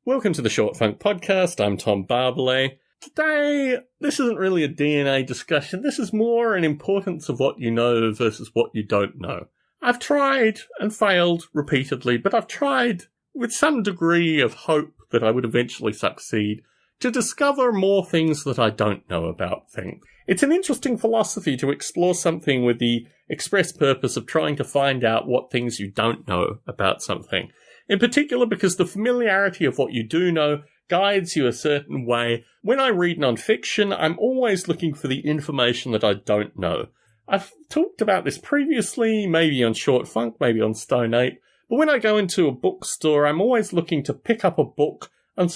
Welcome to the Short Funk Podcast. I'm Tom Barbalet. Today, this isn't really a DNA discussion. This is more an importance of what you know versus what you don't know. I've tried and failed repeatedly, but I've tried with some degree of hope that I would eventually succeed to discover more things that I don't know about things. It's an interesting philosophy to explore something with the express purpose of trying to find out what things you don't know about something. In particular, because the familiarity of what you do know guides you a certain way. When I read non-fiction, I'm always looking for the information that I don't know. I've talked about this previously, maybe on Short Funk, maybe on Stone Ape, but when I go into a bookstore, I'm always looking to pick up a book on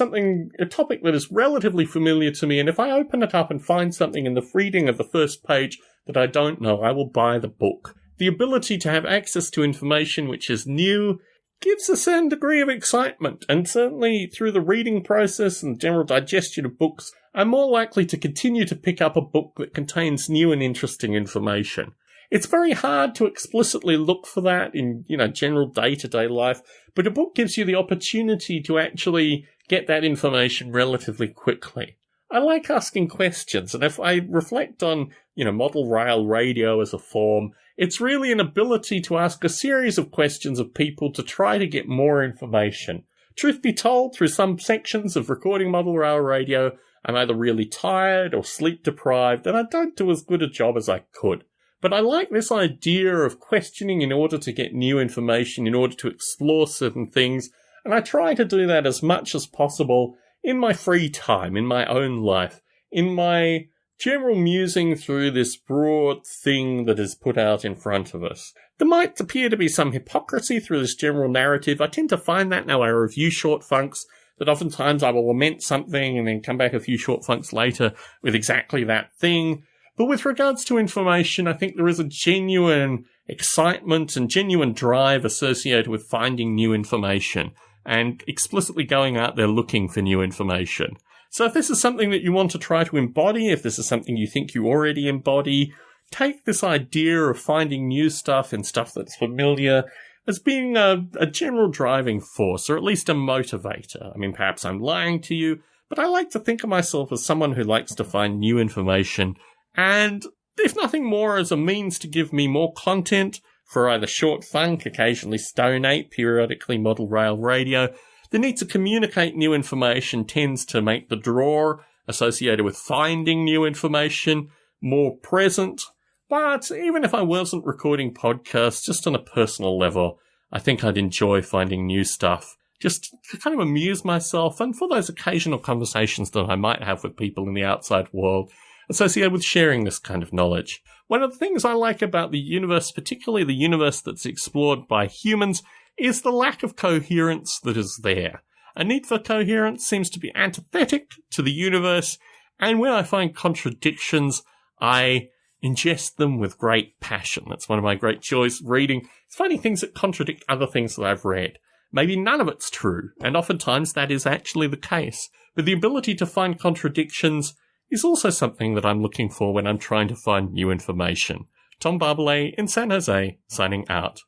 a topic that is relatively familiar to me, and if I open it up and find something in the reading of the first page that I don't know, I will buy the book. The ability to have access to information which is new gives a certain degree of excitement, and certainly through the reading process and general digestion of books, I'm more likely to continue to pick up a book that contains new and interesting information. It's very hard to explicitly look for that in, general day-to-day life, but a book gives you the opportunity to actually get that information relatively quickly. I like asking questions, and if I reflect on, model rail radio as a form, it's really an ability to ask a series of questions of people to try to get more information. Truth be told, through some sections of recording model rail radio, I'm either really tired or sleep deprived, and I don't do as good a job as I could. But I like this idea of questioning in order to get new information, in order to explore certain things, and I try to do that as much as possible in my free time, in my own life, in my general musing through this broad thing that is put out in front of us. There might appear to be some hypocrisy through this general narrative. I tend to find that now I review Short Funks, that oftentimes I will lament something and then come back a few Short Funks later with exactly that thing. But with regards to information, I think there is a genuine excitement and genuine drive associated with finding new information and explicitly going out there looking for new information. So if this is something that you want to try to embody, if this is something you think you already embody, take this idea of finding new stuff and stuff that's familiar as being a general driving force, or at least a motivator. I mean, perhaps I'm lying to you, but I like to think of myself as someone who likes to find new information, and if nothing more, as a means to give me more content for either Short Funk, occasionally Stone Ape, periodically Model Rail Radio. The need to communicate new information tends to make the draw associated with finding new information more present. But even if I wasn't recording podcasts, just on a personal level, I think I'd enjoy finding new stuff, just to kind of amuse myself, and for those occasional conversations that I might have with people in the outside world associated with sharing this kind of knowledge. One of the things I like about the universe, particularly the universe that's explored by humans, is the lack of coherence that is there. A need for coherence seems to be antithetic to the universe, and when I find contradictions, I ingest them with great passion. That's one of my great joys reading. It's finding things that contradict other things that I've read. Maybe none of it's true, and oftentimes that is actually the case. But the ability to find contradictions is also something that I'm looking for when I'm trying to find new information. Tom Barbalet in San Jose, signing out.